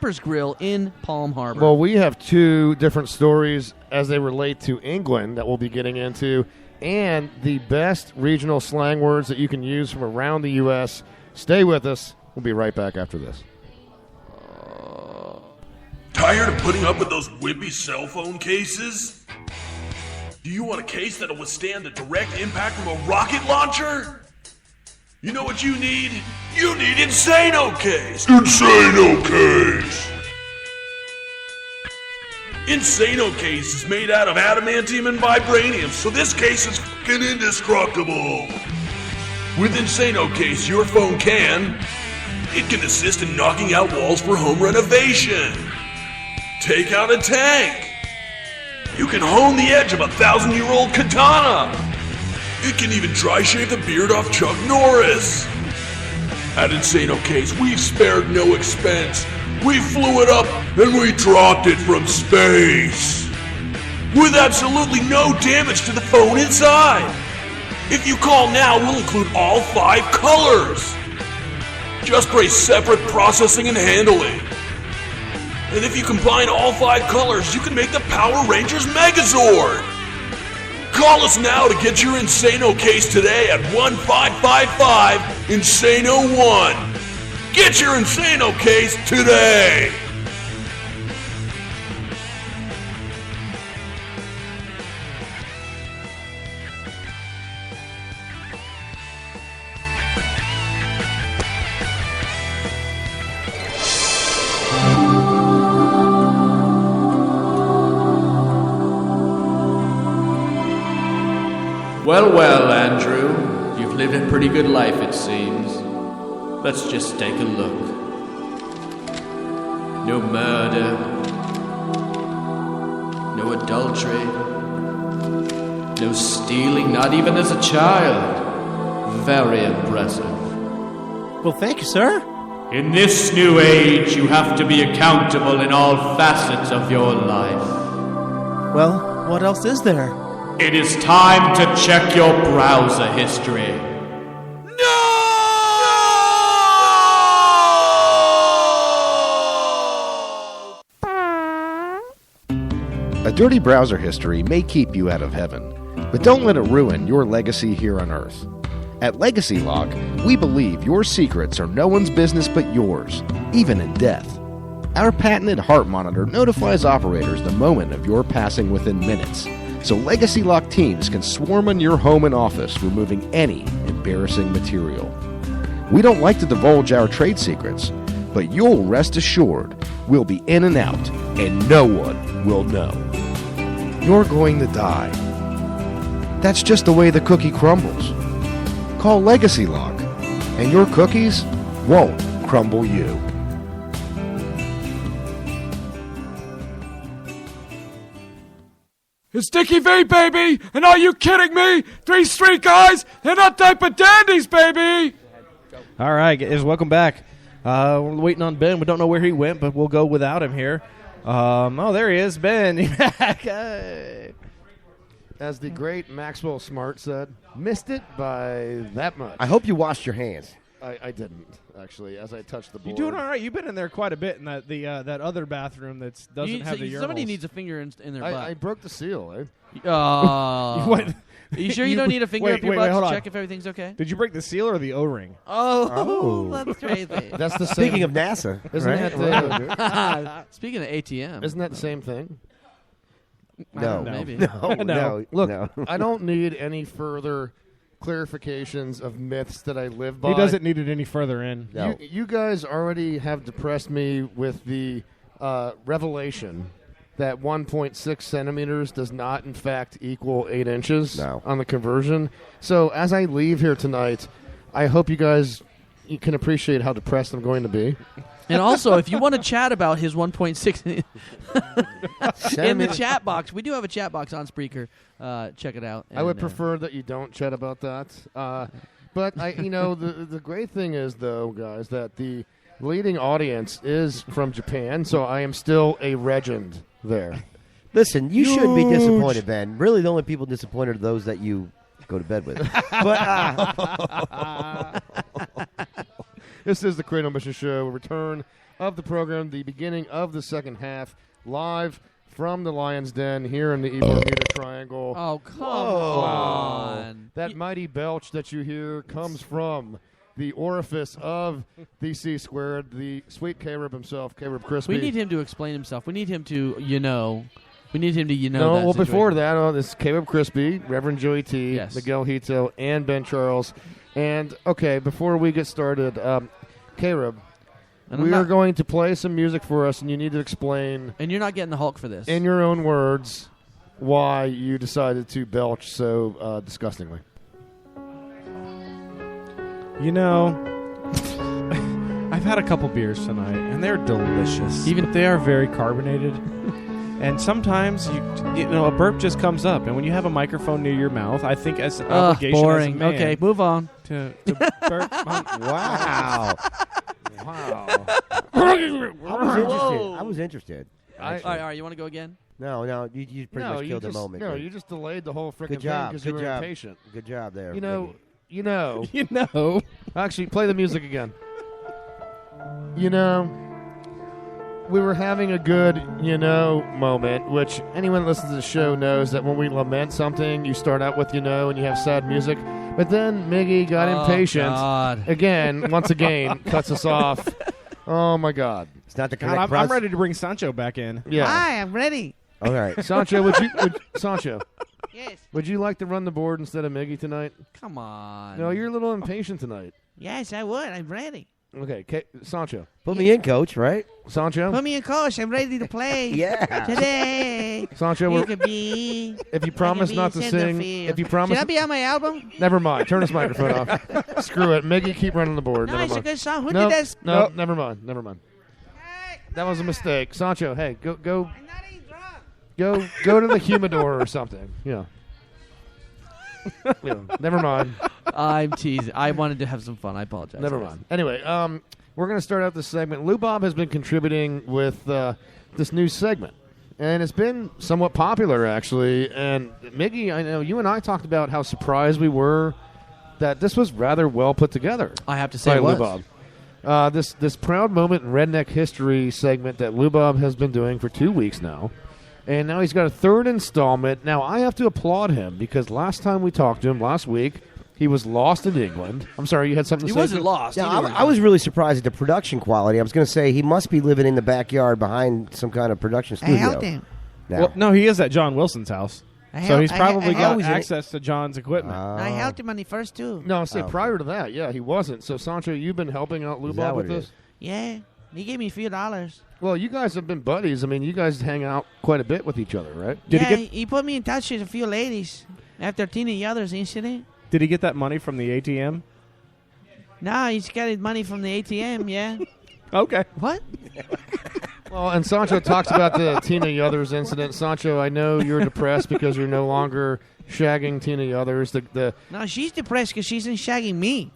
Harper's Grill in Palm Harbor. Well, we have two different stories as they relate to England that we'll be getting into, and the best regional slang words that you can use from around the U.S. Stay with us. We'll be right back after this. Tired of putting up with those wimpy cell phone cases? Do you want a case that'll withstand the direct impact from a rocket launcher? You know what you need? You need Insano Case! Insano Case! Insano Case is made out of adamantium and vibranium, so this case is fucking indestructible. With Insano Case, your phone can assist in knocking out walls for home renovation. Take out a tank. You can hone the edge of a 1,000-year-old katana. It can even dry shave the beard off Chuck Norris. At Insano Case, we've spared no expense. We flew it up and we dropped it from space. With absolutely no damage to the phone inside. If you call now, we'll include all 5 colors. Just for a separate processing and handling. And if you combine all 5 colors, you can make the Power Rangers Megazord. Call us now to get your Insano Case today at 1-555-INSANO-1. Get your Insano Case today. Well, Andrew, you've lived a pretty good life, it seems. Let's just take a look. No murder, no adultery, no stealing, not even as a child. Very impressive. Well, thank you, sir. In this new age, you have to be accountable in all facets of your life. Well, what else is there? It is time to check your browser history. A dirty browser history may keep you out of heaven, but don't let it ruin your legacy here on Earth. At Legacy Lock, we believe your secrets are no one's business but yours, even in death. Our patented heart monitor notifies operators the moment of your passing within minutes, so Legacy Lock teams can swarm on your home and office, removing any embarrassing material. We don't like to divulge our trade secrets, but you'll rest assured we'll be in and out, and no one will know. You're going to die. That's just the way the cookie crumbles. Call Legacy Lock, and your cookies won't crumble you. It's Dickie V, baby! And are you kidding me? 3 Street guys, they're not type of dandies, baby! All right, guys, welcome back. We're waiting on Ben. We don't know where he went, but we'll go without him here. Oh, there he is, Ben. As the great Maxwell Smart said, missed it by that much. I hope you washed your hands. I didn't, actually, as I touched the board. You're doing all right. You've been in there quite a bit in that that other bathroom that doesn't have the urinals. Somebody needs a finger in their butt. I broke the seal, eh? Are you sure you don't need a finger up your butt to check if everything's okay? Did you break the seal or the O-ring? Oh. That's crazy. That's the same. Speaking of NASA, Isn't right? that Speaking of ATM. Isn't that the same thing? No. Maybe. No. Look, no. I don't need any further clarifications of myths that I live by. He doesn't need it any further in. No. You guys already have depressed me with the revelation that 1.6 centimeters does not, in fact, equal 8 inches on the conversion. So as I leave here tonight, I hope you can appreciate how depressed I'm going to be. And also, if you want to chat about his 1.6 in the chat box, we do have a chat box on Spreaker. Check it out. I would prefer that you don't chat about that. But the great thing is, though, guys, that the leading audience is from Japan, so I am still a legend there. Listen, you should be disappointed, Ben. Really, the only people disappointed are those that you go to bed with. But this is the Cradle Mission Show. Return of the program, the beginning of the second half, live from the Lion's Den here in the Bermuda Triangle. Oh, come on. That mighty belch that you hear comes from the orifice of the C Squared, the sweet K-Rib himself, K-Rib Crispy. We need him to explain himself. We need him to, we need him to, No, that well, situation. before that, this is K-Rib Crispy, Reverend Joey T, Yes. Miguel Hito, and Ben Charles. And, okay, before we get started, K-Rib, And we are going to play some music for us, and you need to explain, and you're not getting the Hulk for this. in your own words, why you decided to belch so disgustingly. You know, I've had a couple beers tonight, and they're delicious. Even they are very carbonated. And sometimes, you know, a burp just comes up. And when you have a microphone near your mouth, I think as an obligation boring. as a man Okay, move on. to burp. Wow. Wow. I was interested. All right, you want to go again? No, you pretty much killed the moment. No, you just delayed the whole freaking Good thing job. because Good you were job. impatient. Good job there. You know. You know. Actually, play the music again. You know, we were having a good, moment, which anyone that listens to the show knows that when we lament something, you start out with, and you have sad music. But then Miggy got impatient. God. Again, once again, cuts us off. Oh, my God. It's not the God, correct I'm process. ready to bring Sancho back in. Yeah. Hi, I'm ready. All right. Sancho, Sancho, Yes. would you like to run the board instead of Miggy tonight? Come on. No, you're a little impatient tonight. Yes, I would. I'm ready. Okay, Sancho. Put me in, coach, right? Sancho? Put me in, coach. I'm ready to play. Yeah. Today. Sancho, You could be. if you promise not to sing, if you promise... Should I be on my album? Never mind. Turn his microphone off. Screw it. Miggy, keep running the board. No, Never it's a mind. good song. Who No, did this? no, never mind. Never mind. That was a mistake. Sancho, hey, go I'm not even drunk. go to the humidor or something. Yeah. Yeah, never mind. I'm teasing. I wanted to have some fun. I apologize. Never mind. Anyway, we're going to start out this segment. Lou Bob has been contributing with this new segment, and it's been somewhat popular, actually. And Miggy, I know you and I talked about how surprised we were that this was rather well put together. I have to say by it was. Lou Bob. This proud moment in redneck history segment that Lou Bob has been doing for 2 weeks now. And now he's got a third installment. Now, I have to applaud him because last time we talked to him, last week, he was lost in England. I'm sorry, you had something to He say? wasn't lost. Yeah, He knew where he I was really surprised at the production quality. I was going to say he must be living in the backyard behind some kind of production studio. I helped him. Now. Well, no, he is at John Wilson's house. So he's probably got was in it. access to John's equipment. I helped him on the first two. No, I say Oh, prior to that, yeah, he wasn't. So, Sancho, you've been helping out Lou Is that Bob what with it this? is? Yeah, he gave me a few dollars. Well, you guys have been buddies. I mean, you guys hang out quite a bit with each other, right? Did yeah, he get? he put me in touch with a few ladies after Tina Yothers incident. Did he get that money from the ATM? No, he's got his money from the ATM, yeah. Okay. What? Well, and Sancho talks about the Tina Yothers incident. Sancho, I know you're depressed because you're no longer shagging Tina Yothers. No, she's depressed because she's in shagging me.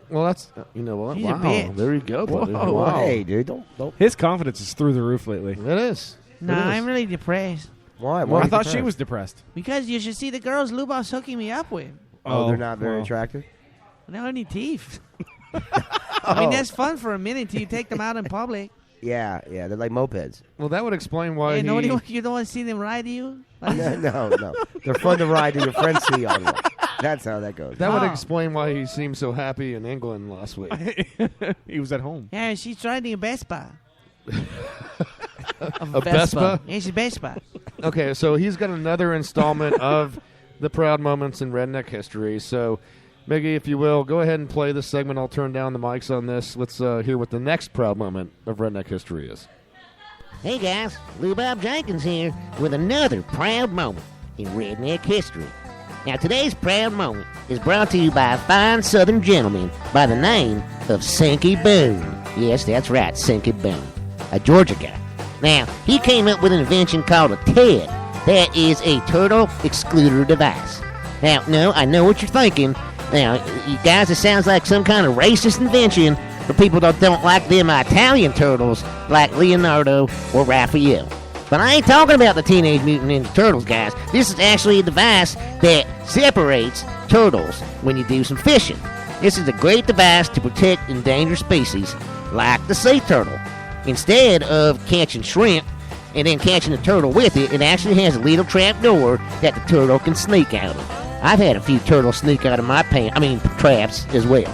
Well, that's you know what? She's a Wow, bitch. there you go, buddy. Whoa, Wow, hey, dude, don't. His confidence is through the roof lately. it is. No, It is. I'm really depressed. Why? Well, are I you thought she depressed? was depressed. Because you should see the girls Lubov's hooking me up with. Oh, they're not very well. attractive. They don't have any teeth. I mean, that's fun for a minute till you take them out in public. Yeah, they're like mopeds. Well, that would explain why Hey, he. you don't want to see them ride you? No. They're fun to ride to your friends see on one. That's how that goes. That would Oh. explain why he seemed so happy in England last week. He was at home. Yeah, she's riding a Vespa. A Vespa? Yeah, she's Vespa. Okay, so he's got another installment of the proud moments in redneck history. So, Miggy, if you will, go ahead and play this segment. I'll turn down the mics on this. Let's hear what the next proud moment of redneck history is. Hey guys, Lou Bob Jenkins here with another proud moment in redneck history. Now today's proud moment is brought to you by a fine southern gentleman by the name of Sankey Boone. Yes, that's right, Sankey Boone, a Georgia guy. Now, he came up with an invention called a TED. That is a turtle excluder device. Now, no, I know what you're thinking. Now, you guys, it sounds like some kind of racist invention for people that don't like them Italian turtles like Leonardo or Raphael. But I ain't talking about the Teenage Mutant Ninja Turtles, guys. This is actually a device that separates turtles when you do some fishing. This is a great device to protect endangered species like the sea turtle. Instead of catching shrimp and then catching the turtle with it, it actually has a little trap door that the turtle can sneak out of. I've had a few turtles sneak out of my traps as well.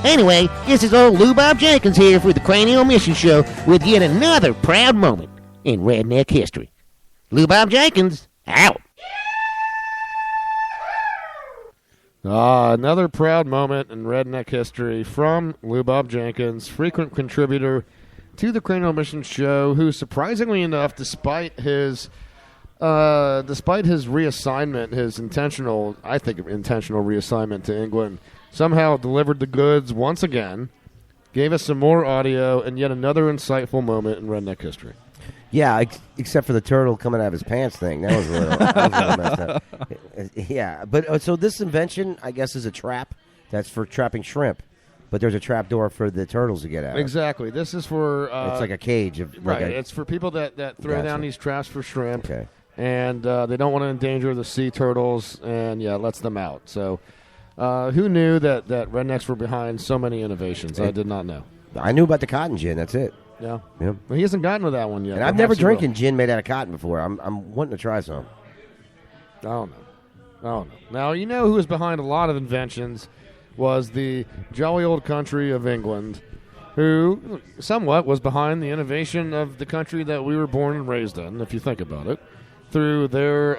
Anyway, this is old Lou Bob Jenkins here for the Cranial Mission Show with yet another proud moment in redneck history. Lou Bob Jenkins, out. Another proud moment in redneck history from Lou Bob Jenkins, frequent contributor to the Cranial Mission Show, who surprisingly enough, despite his reassignment, his intentional reassignment to England, somehow delivered the goods once again, gave us some more audio, and yet another insightful moment in redneck history. Yeah, except for the turtle coming out of his pants thing. That was a little messed up. Yeah, but so this invention, I guess, is a trap that's for trapping shrimp. But there's a trap door for the turtles to get out. Exactly. This is for... it's like a cage. It's for people that throw down these traps for shrimp. Okay. And they don't want to endanger the sea turtles, and, lets them out. So who knew that rednecks were behind so many innovations? I did not know. I knew about the cotton gin. That's it. Yeah. Yep. Well, he hasn't gotten to that one yet. And I've never drinking gin made out of cotton before. I'm wanting to try some. I don't know. Now, you know who was behind a lot of inventions was the jolly old country of England, who somewhat was behind the innovation of the country that we were born and raised in, if you think about it, through their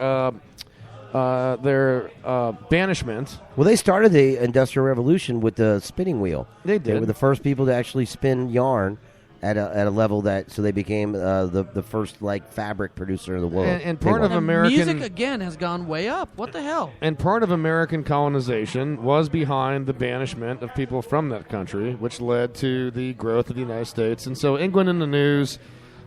banishment. Well, they started the Industrial Revolution with the spinning wheel. They did. They were the first people to actually spin yarn at a level so they became the first fabric producer in the world. And part of American music again has gone way up. What the hell? And part of American colonization was behind the banishment of people from that country, which led to the growth of the United States. And so England in the news,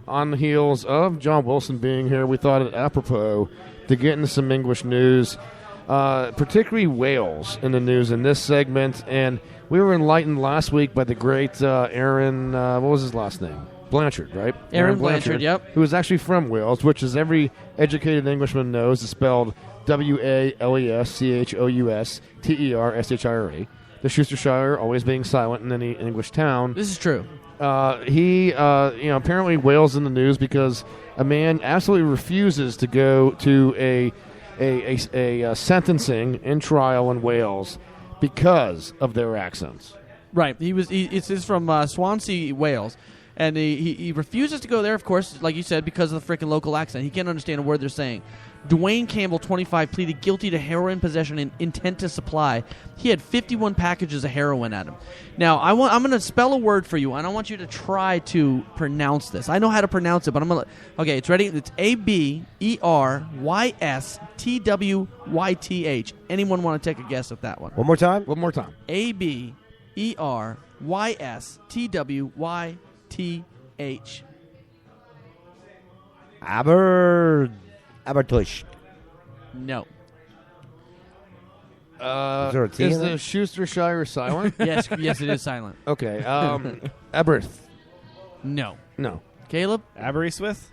on the heels of John Wilson being here, we thought it apropos to get into some English news, particularly Wales in the news in this segment. And we were enlightened last week by the great Aaron, what was his last name? Blanchard, right? Aaron Blanchard, yep. Who is actually from Wales, which, as every educated Englishman knows, is spelled WALESCHOUSTERSHIRE. The Worcestershire always being silent in any English town. This is true. He apparently Wales in the news because a man absolutely refuses to go to a sentencing in trial in Wales because of their accents. Right. It's from Swansea, Wales. And he refuses to go there, of course, like you said, because of the freaking local accent. He can't understand a word they're saying. Dwayne Campbell, 25, pleaded guilty to heroin possession and intent to supply. He had 51 packages of heroin at him. Now, I'm going to spell a word for you, and I want you to try to pronounce this. I know how to pronounce it, but I'm going to... Okay, it's ready. It's ABERYSTWYTH. Anyone want to take a guess at that one? One more time? One more time. ABERYSTWYTH. Abertush. No. Is there a T is in the it? Worcestershire silent? Yes, it is silent. Okay. Aberth. No. No. Caleb? Aberystwyth?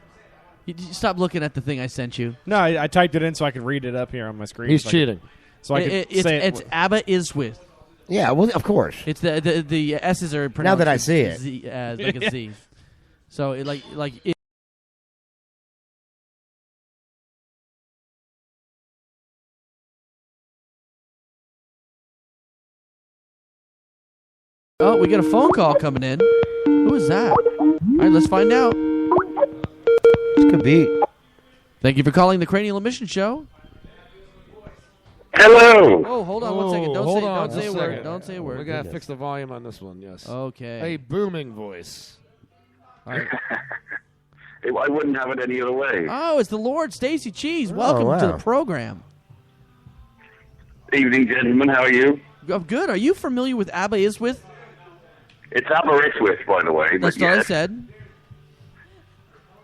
You stop looking at the thing I sent you. No, I typed it in so I could read it up here on my screen. He's cheating. So I could say it's Aberystwyth. Yeah, well, of course. It's the S's are pronounced Now that I see it. Z, like a Z. So it Oh, we got a phone call coming in. Who is that? All right, let's find out. This could be. Thank you for calling the Cranial Emission Show. Hello. Oh, hold on one second. Don't say a word. Don't say a word. We got to fix the volume on this one, yes. Okay. A booming voice. All right. I wouldn't have it any other way. Oh, it's the Lord Stacy Cheese. Welcome to the program. Evening, gentlemen. How are you? I'm good. Are you familiar with Aberystwyth? It's Aberystwyth, by the way. That's what I said.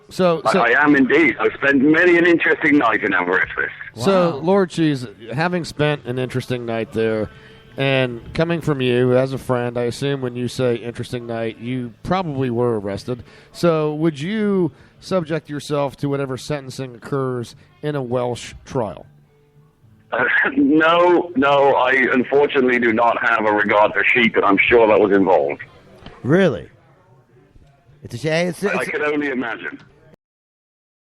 So I am indeed. I've spent many an interesting night in Aberystwyth. Wow. So, Lord Cheese, having spent an interesting night there, and coming from you as a friend, I assume when you say interesting night, you probably were arrested. So would you subject yourself to whatever sentencing occurs in a Welsh trial? No, I unfortunately do not have a regard for sheep, and I'm sure that was involved. Really? It's a shame. I can only imagine.